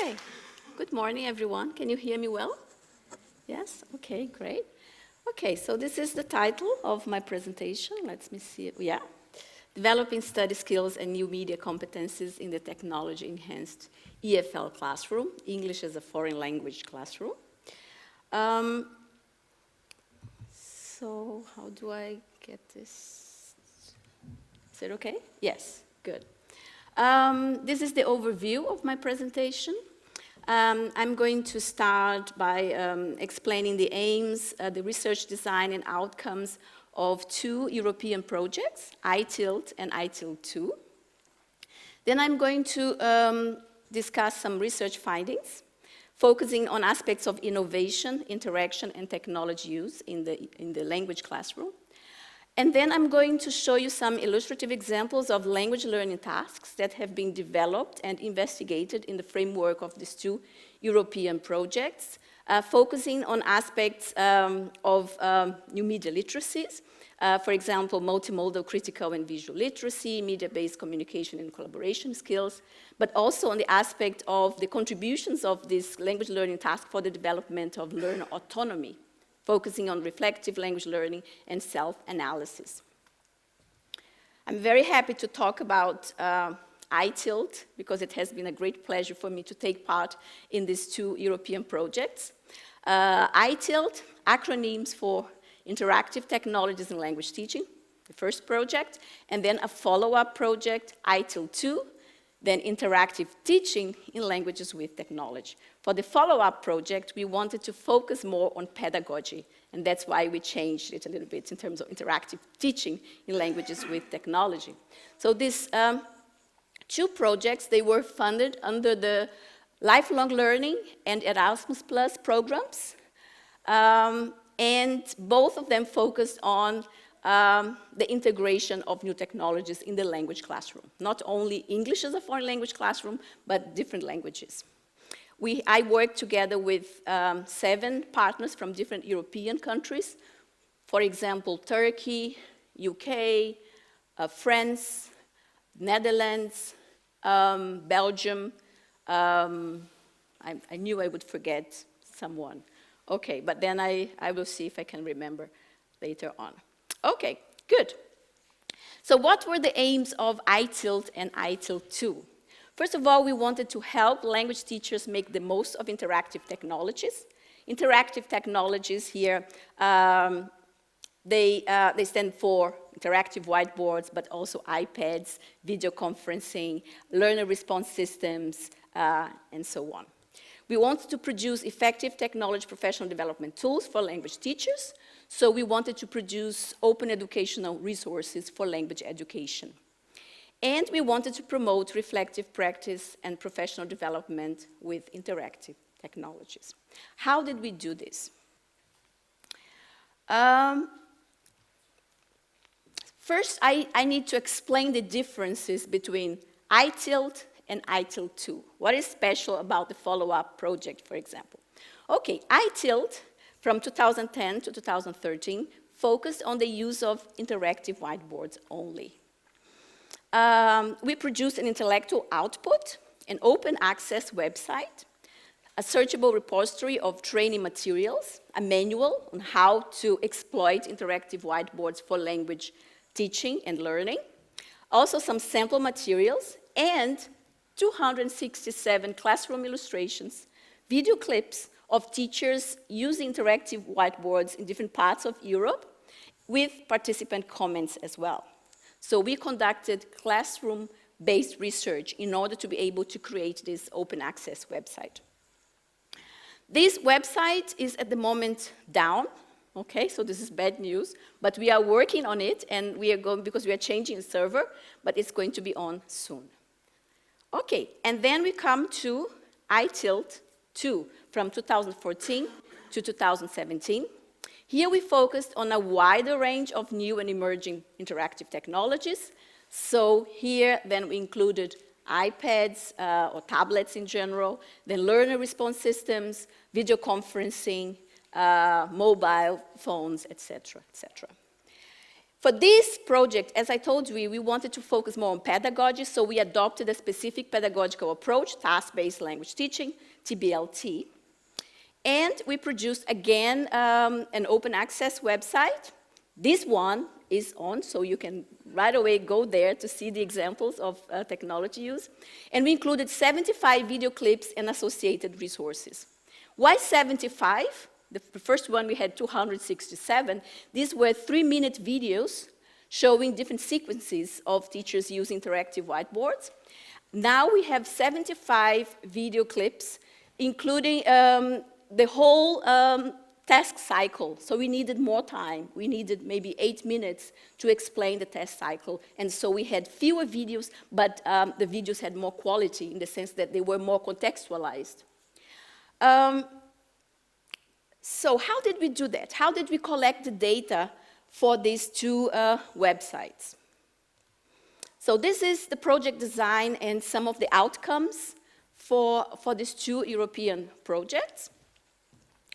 Okay, good morning everyone. Can you hear me well? Yes, okay, great. Okay, so this is the title of my presentation. Let me see it. Yeah. Developing study skills and new media competencies in the technology-enhanced EFL classroom, English as a foreign language classroom. So how do I get this? Is it okay? Yes, good. This is the overview of my presentation. I'm going to start by explaining the aims, the research design and outcomes of two European projects, ITILT and ITILT2. Then I'm going to discuss some research findings, focusing on aspects of innovation, interaction, and technology use in the language classroom. And then I'm going to show you some illustrative examples of language learning tasks that have been developed and investigated in the framework of these two European projects, focusing on aspects of new media literacies, for example, multimodal critical and visual literacy, media-based communication and collaboration skills, but also on the aspect of the contributions of this language learning task for the development of learner autonomy, focusing on reflective language learning and self-analysis. I'm very happy to talk about ITILT because it has been a great pleasure for me to take part in these two European projects. ITILT, acronyms for Interactive Technologies in Language Teaching, the first project, and then a follow-up project, ITILT2, then Interactive Teaching in Languages with Technology. For the follow-up project, we wanted to focus more on pedagogy, and that's why we changed it a little bit in terms of interactive teaching in languages with technology. So these two projects, they were funded under the Lifelong Learning and Erasmus Plus programs, and both of them focused on the integration of new technologies in the language classroom. Not only English as a foreign language classroom, but different languages. I worked together with 7 partners from different European countries. For example, Turkey, UK, France, Netherlands, Belgium. I knew I would forget someone. Okay, but then I will see if I can remember later on. Okay, good. So what were the aims of ITILT and ITILT2? First of all, we wanted to help language teachers make the most of interactive technologies. Interactive technologies here, they stand for interactive whiteboards, but also iPads, video conferencing, learner response systems, and so on. We wanted to produce effective technology professional development tools for language teachers, so we wanted to produce open educational resources for language education. And we wanted to promote reflective practice and professional development with interactive technologies. How did we do this? First, I need to explain the differences between ITILT and ITILT2. What is special about the follow-up project, for example? Okay, ITILT from 2010 to 2013 focused on the use of interactive whiteboards only. We produced an intellectual output, an open access website, a searchable repository of training materials, a manual on how to exploit interactive whiteboards for language teaching and learning, also some sample materials, and 267 classroom illustrations, video clips of teachers using interactive whiteboards in different parts of Europe with participant comments as well. So we conducted classroom-based research in order to be able to create this open access website. This website is at the moment down, okay, so this is bad news, but we are working on it and we are going, because we are changing the server, but it's going to be on soon. Okay, and then we come to ITILT2 from 2014 to 2017. Here we focused on a wider range of new and emerging interactive technologies. So here then we included iPads or tablets in general, then learner response systems, video conferencing, mobile phones, etc., etc. For this project, as I told you, we wanted to focus more on pedagogy, so we adopted a specific pedagogical approach, task-based language teaching, TBLT. And we produced, again, an open access website. This one is on, so you can right away go there to see the examples of technology use. And we included 75 video clips and associated resources. Why 75? The first one we had 267. These were 3-minute videos showing different sequences of teachers using interactive whiteboards. Now we have 75 video clips, including the whole task cycle. So we needed more time. We needed maybe 8 minutes to explain the task cycle. And so we had fewer videos, but the videos had more quality in the sense that they were more contextualized. So how did we do that? How did we collect the data for these two websites? So this is the project design and some of the outcomes for these two European projects.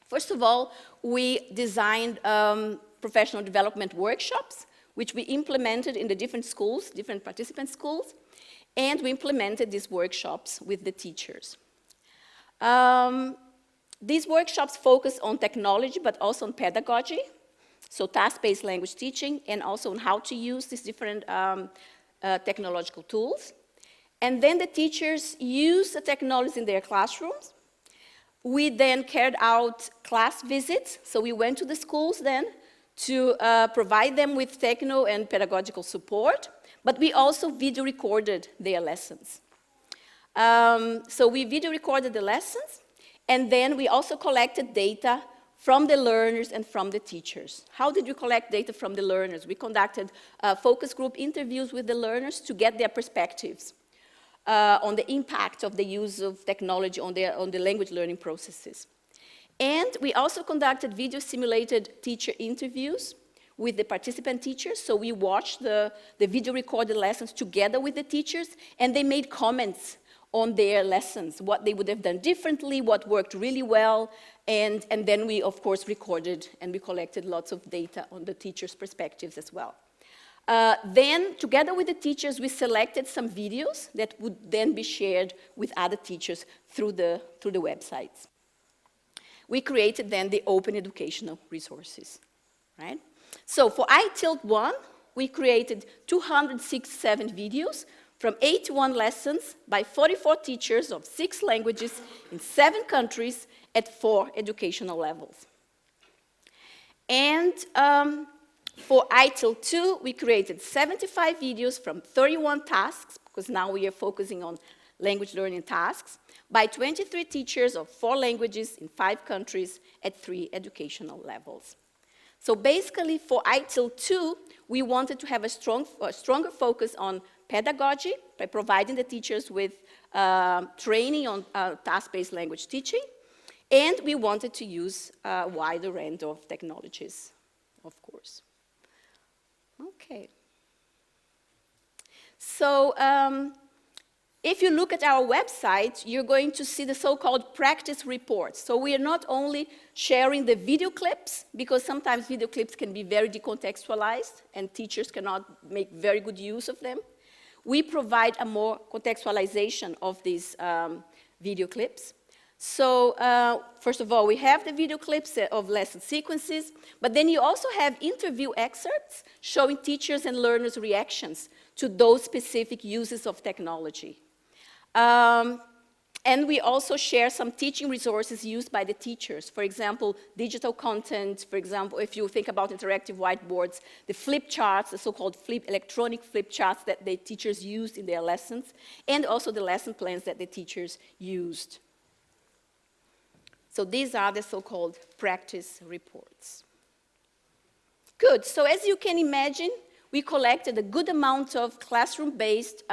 First of all, we designed professional development workshops, which we implemented in the different schools, different participant schools, and we implemented these workshops with the teachers. These workshops focus on technology, but also on pedagogy, so task-based language teaching, and also on how to use these different technological tools. And then the teachers use the technology in their classrooms. We then carried out class visits, so we went to the schools then to provide them with techno and pedagogical support, but we also video recorded their lessons. So we video recorded the lessons, and then we also collected data from the learners and from the teachers. How did we collect data from the learners? We conducted focus group interviews with the learners to get their perspectives on the impact of the use of technology on the language learning processes. And we also conducted video simulated teacher interviews with the participant teachers. So we watched the video recorded lessons together with the teachers, and they made comments on their lessons, what they would have done differently, what worked really well, and then we, of course, recorded and we collected lots of data on the teachers' perspectives as well. Then, together with the teachers, we selected some videos that would then be shared with other teachers through the websites. We created then the open educational resources, right? So for ITILT 1, we created 267 videos from 81 lessons by 44 teachers of 6 languages in 7 countries at 4 educational levels. And for ITIL 2, we created 75 videos from 31 tasks, because now we are focusing on language learning tasks, by 23 teachers of 4 languages in 5 countries at 3 educational levels. So basically, for ITIL 2, we wanted to have a stronger focus on pedagogy by providing the teachers with training on task-based language teaching, and we wanted to use a wider range of technologies, of course. Okay. So if you look at our website, you're going to see the so-called practice reports. So we are not only sharing the video clips, because sometimes video clips can be very decontextualized and teachers cannot make very good use of them. We provide a more contextualization of these video clips. So first of all, we have the video clips of lesson sequences, but then you also have interview excerpts showing teachers and learners' reactions to those specific uses of technology. And we also share some teaching resources used by the teachers. For example, digital content. For example, if you think about interactive whiteboards, the flip charts, the so-called electronic flip charts that the teachers used in their lessons, and also the lesson plans that the teachers used. So these are the so-called practice reports. Good, so as you can imagine, we collected a good amount of classroom-based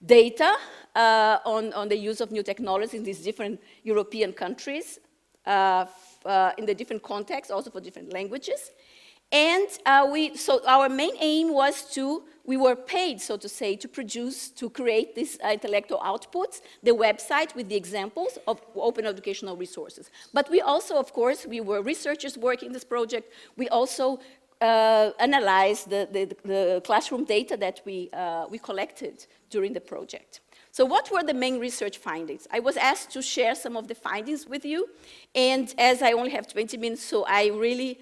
data on the use of new technologies in these different European countries, in the different contexts, also for different languages. And so our main aim was we were paid, so to say, to create these intellectual outputs, the website with the examples of open educational resources. But we also, of course, we were researchers working this project. We also analyze the classroom data that we collected during the project. So what were the main research findings? I was asked to share some of the findings with you, and as I only have 20 minutes, so I really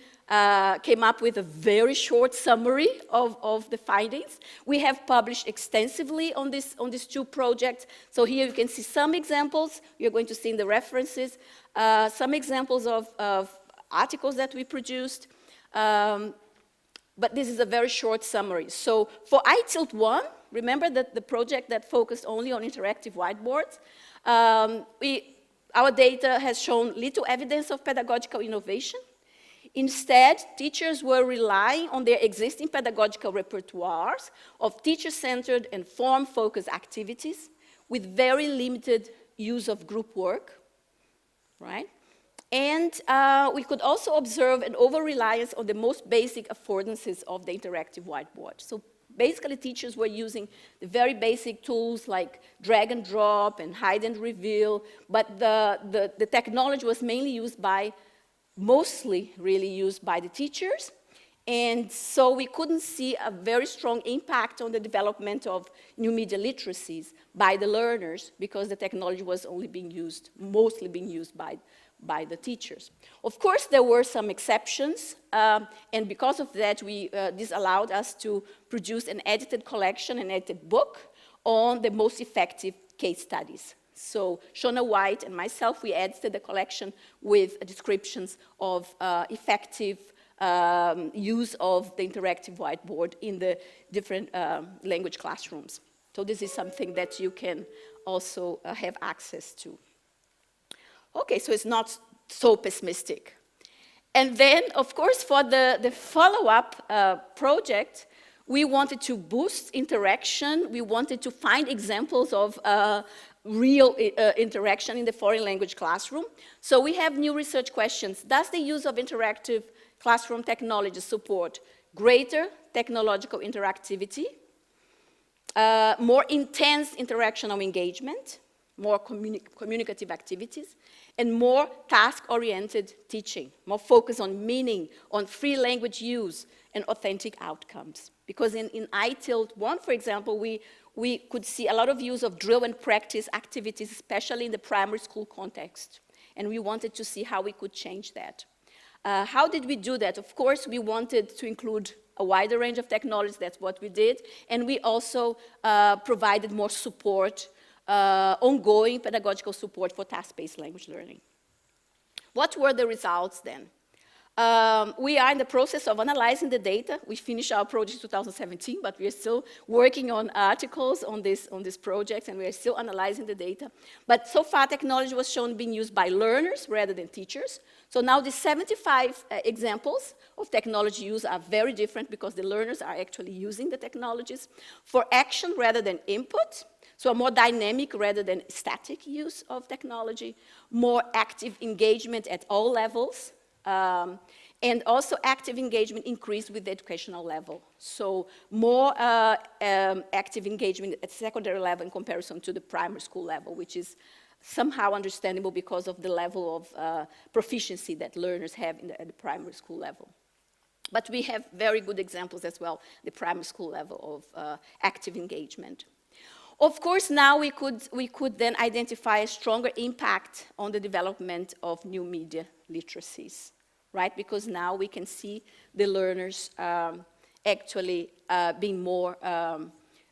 came up with a very short summary of the findings. We have published extensively on these two projects. So here you can see some examples. You're going to see in the references some examples of articles that we produced. But this is a very short summary. So for ITILT 1, remember that the project that focused only on interactive whiteboards, our data has shown little evidence of pedagogical innovation. Instead, teachers were relying on their existing pedagogical repertoires of teacher-centered and form-focused activities with very limited use of group work, right? And we could also observe an over-reliance on the most basic affordances of the interactive whiteboard. So basically, teachers were using the very basic tools like drag and drop and hide and reveal, but the technology was mostly really used by the teachers. And so we couldn't see a very strong impact on the development of new media literacies by the learners because the technology was mostly being used by the teachers. Of course, there were some exceptions, and because of that, this allowed us to produce an edited collection, an edited book on the most effective case studies. So Shona Whyte and myself, we edited the collection with descriptions of effective use of the interactive whiteboard in the different language classrooms. So this is something that you can also have access to. Okay, so it's not so pessimistic. And then, of course, for the follow-up project, we wanted to boost interaction. We wanted to find examples of real interaction in the foreign language classroom. So we have new research questions. Does the use of interactive classroom technology support greater technological interactivity, more intense interactional engagement, more communicative activities, and more task-oriented teaching, more focus on meaning, on free language use, and authentic outcomes? Because in ITILT 1, for example, we could see a lot of use of drill and practice activities, especially in the primary school context. And we wanted to see how we could change that. How did we do that? Of course, we wanted to include a wider range of technologies. That's what we did. And we also provided more support, ongoing pedagogical support for task-based language learning. What were the results then? We are in the process of analyzing the data. We finished our project in 2017, but we are still working on articles on this project, and we are still analyzing the data. But so far, technology was shown being used by learners rather than teachers. So now the 75 examples of technology use are very different because the learners are actually using the technologies for action rather than input. So a more dynamic rather than static use of technology, more active engagement at all levels, and also active engagement increased with the educational level. So more active engagement at secondary level in comparison to the primary school level, which is somehow understandable because of the level of proficiency that learners have at the primary school level. But we have very good examples as well, the primary school level of active engagement. Of course, now we could then identify a stronger impact on the development of new media literacies, right? Because now we can see the learners actually being more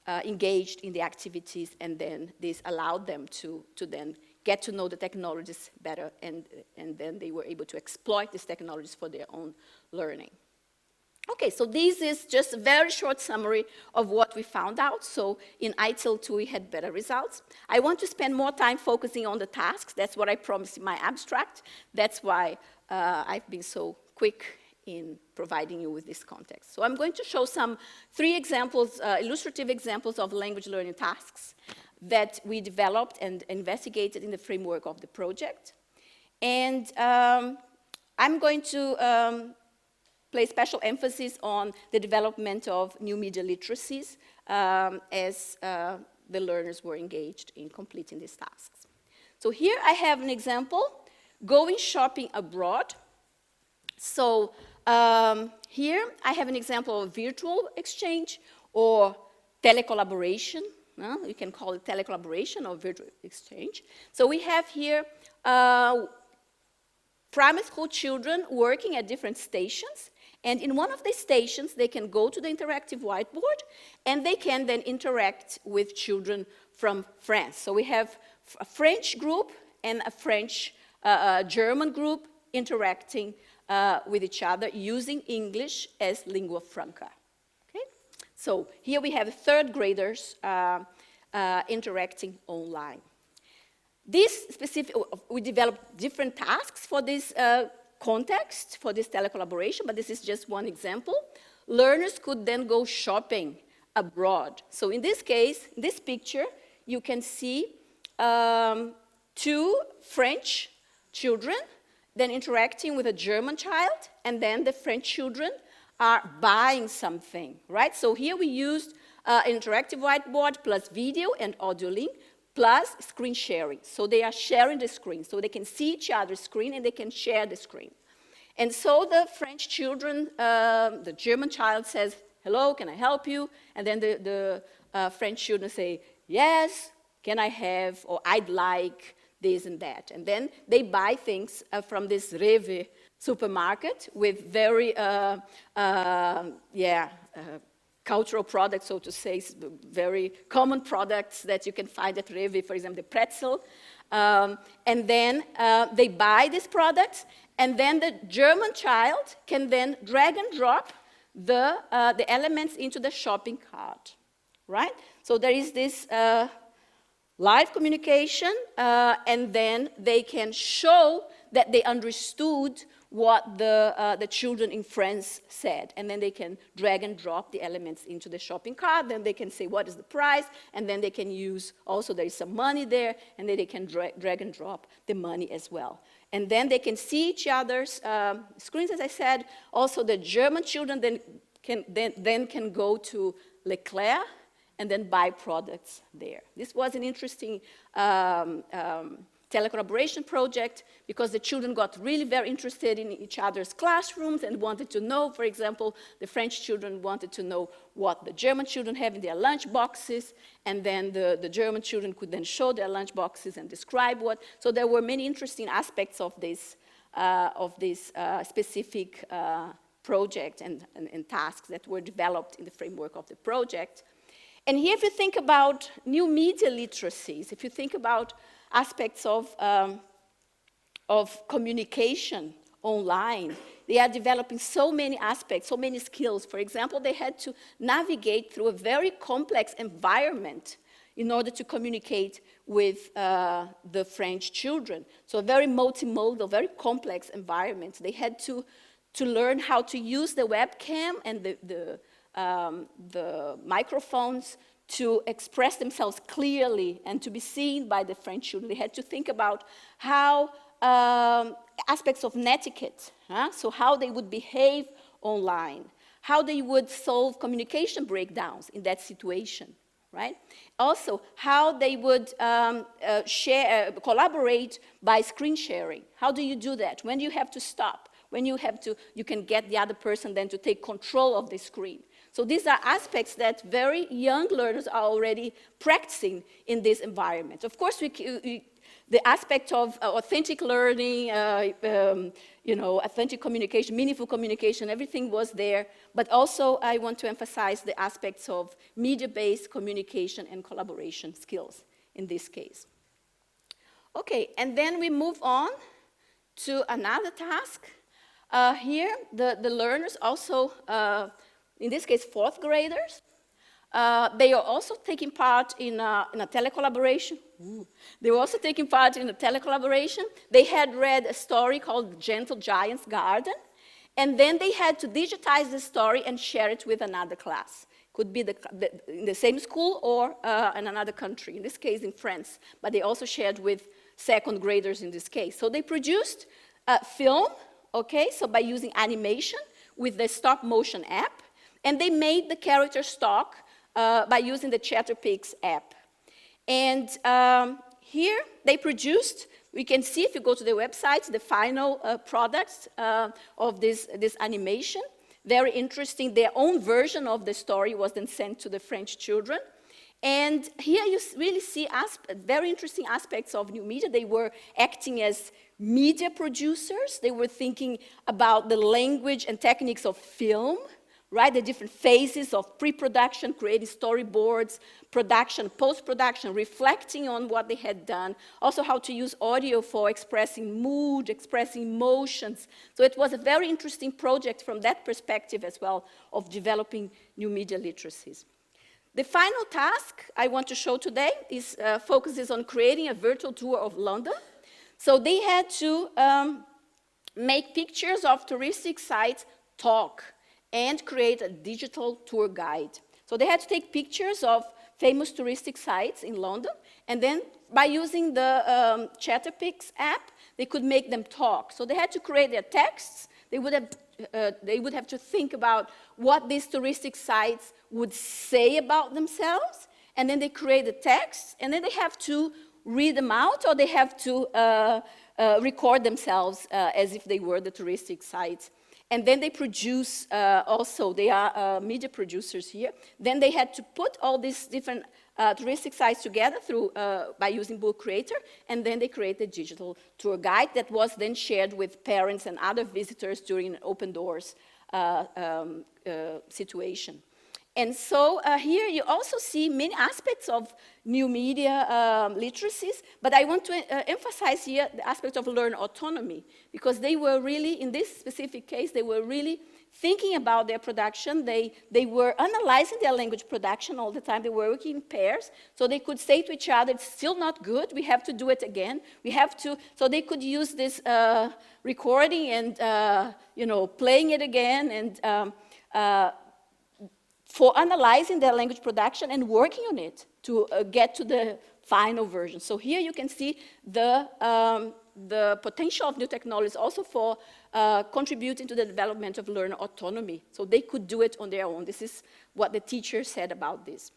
engaged in the activities, and then this allowed them to then get to know the technologies better, and then they were able to exploit these technologies for their own learning. Okay, so this is just a very short summary of what we found out. So in ITIL 2, we had better results. I want to spend more time focusing on the tasks. That's what I promised in my abstract. That's why I've been so quick in providing you with this context. So I'm going to show three examples, illustrative examples of language learning tasks that we developed and investigated in the framework of the project. And I'm going to place special emphasis on the development of new media literacies as the learners were engaged in completing these tasks. So here I have an example, going shopping abroad. So Here I have an example of virtual exchange or telecollaboration. You can call it telecollaboration or virtual exchange. So we have here primary school children working at different stations, and in one of the stations they can go to the interactive whiteboard and they can then interact with children from France. So we have a French group and a French German group interacting with each other using English as lingua franca. Okay? So here we have third graders interacting online. This specific, we developed different tasks for this context, for this telecollaboration, but this is just one example. Learners could then go shopping abroad. So in this case, in this picture, you can see two French children then interacting with a German child, and then the French children are buying something, right? So here we used an interactive whiteboard plus video and audio link plus screen sharing. So they are sharing the screen, so they can see each other's screen and they can share the screen. And so the French children, the German child says, hello, can I help you? And then the French children say, yes, can I have, or I'd like this and that. And then they buy things from this Rewe supermarket with very, cultural products, so to say, very common products that you can find at Rewe, for example, the pretzel. And then they buy these products, and then the German child can then drag and drop the elements into the shopping cart, right? So there is this live communication, and then they can show that they understood what the children in France said. And then they can drag and drop the elements into the shopping cart. Then they can say, what is the price? And then they can use, also there is some money there, and then they can drag and drop the money as well. And then they can see each other's screens, as I said. Also, the German children then can go to Leclerc and then buy products there. This was an interesting telecollaboration project because the children got really very interested in each other's classrooms and wanted to know, for example, the French children wanted to know what the German children have in their lunch boxes, and then the German children could then show their lunch boxes and describe what. So there were many interesting aspects of this specific project and tasks that were developed in the framework of the project. And here, if you think about new media literacies, if you think about aspects of communication online, they are developing so many aspects, so many skills. For example, they had to navigate through a very complex environment in order to communicate with the French children. So a very multimodal, very complex environment. They had to learn how to use the webcam and the microphones to express themselves clearly and to be seen by the French children. They had to think about how aspects of netiquette, so how they would behave online, how they would solve communication breakdowns in that situation, right? Also, how they would collaborate by screen sharing. How do you do that? When you have to stop, when you can get the other person then to take control of the screen. So these are aspects that very young learners are already practicing in this environment. Of course, the aspect of authentic learning, authentic communication, meaningful communication, everything was there. But also, I want to emphasize the aspects of media-based communication and collaboration skills in this case. Okay, and then we move on to another task. Here, the learners also, in this case, fourth graders, they are also taking part in a telecollaboration. They were also taking part in a telecollaboration. They had read a story called Gentle Giant's Garden, and then they had to digitize the story and share it with another class. Could be in the same school or in another country, in this case in France, but they also shared with second graders in this case. So they produced a film, okay, so by using animation with the stop motion app, and they made the characters talk by using the Chatterpix app. And here they produced we can see if you go to the website, the final products of this animation. Very interesting. Their own version of the story was then sent to the French children. And here you really see very interesting aspects of new media. They were acting as media producers. They were thinking about the language and techniques of film, right? The different phases of pre-production, creating storyboards, production, post-production, reflecting on what they had done. Also how to use audio for expressing mood, expressing emotions. So it was a very interesting project from that perspective as well of developing new media literacies. The final task I want to show today focuses on creating a virtual tour of London. So they had to make pictures of touristic sites, talk, and create a digital tour guide. So they had to take pictures of famous touristic sites in London, and then by using the Chatterpix app, they could make them talk. So they had to create their texts. They would have to think about what these touristic sites would say about themselves, and then they create the text, and then they have to read them out, or they have to record themselves as if they were the touristic sites. And then they produce, also, they are media producers here. Then they had to put all these different touristic sites together by using Book Creator, and then they created a digital tour guide that was then shared with parents and other visitors during an open doors situation. And so here you also see many aspects of new media literacies, but I want to emphasize here the aspect of learner autonomy, because they were really, in this specific case, they were really thinking about their production. They were analyzing their language production all the time. They were working in pairs, so they could say to each other, it's still not good, we have to do it again. We have to, so they could use this recording and, you know, playing it again and for analyzing their language production and working on it to get to the final version. So here you can see the potential of new technologies also for contributing to the development of learner autonomy. So they could do it on their own. This is what the teacher said about this.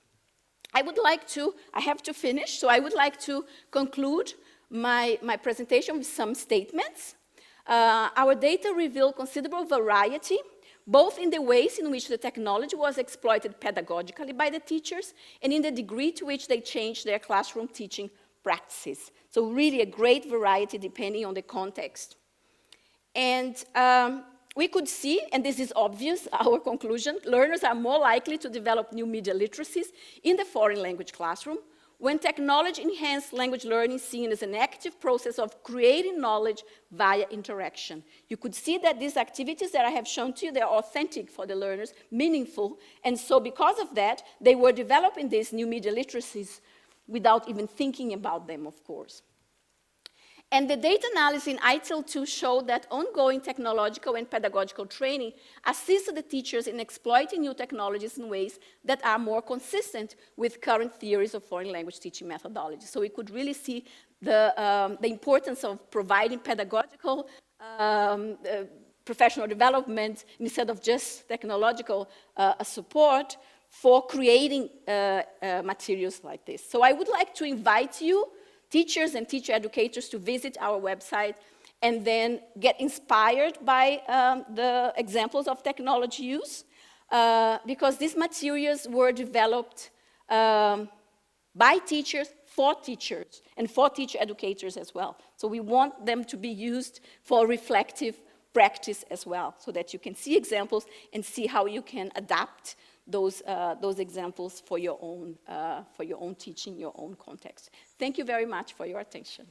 I have to finish, so I would like to conclude my presentation with some statements. Our data reveal considerable variety, both in the ways in which the technology was exploited pedagogically by the teachers and in the degree to which they changed their classroom teaching practices. So really a great variety depending on the context. And we could see, and this is obvious, our conclusion, learners are more likely to develop new media literacies in the foreign language classroom when technology-enhanced language learning is seen as an active process of creating knowledge via interaction. You could see that these activities that I have shown to you, they're authentic for the learners, meaningful, and so because of that, they were developing these new media literacies without even thinking about them, of course. And the data analysis in ITIL 2 showed that ongoing technological and pedagogical training assisted the teachers in exploiting new technologies in ways that are more consistent with current theories of foreign language teaching methodology. So we could really see the importance of providing pedagogical professional development instead of just technological support for creating materials like this. So I would like to invite you, teachers and teacher educators, to visit our website and then get inspired by the examples of technology use, because these materials were developed by teachers for teachers and for teacher educators as well. So we want them to be used for reflective practice as well, so that you can see examples and see how you can adapt those examples for your own teaching, your own context. Thank you very much for your attention.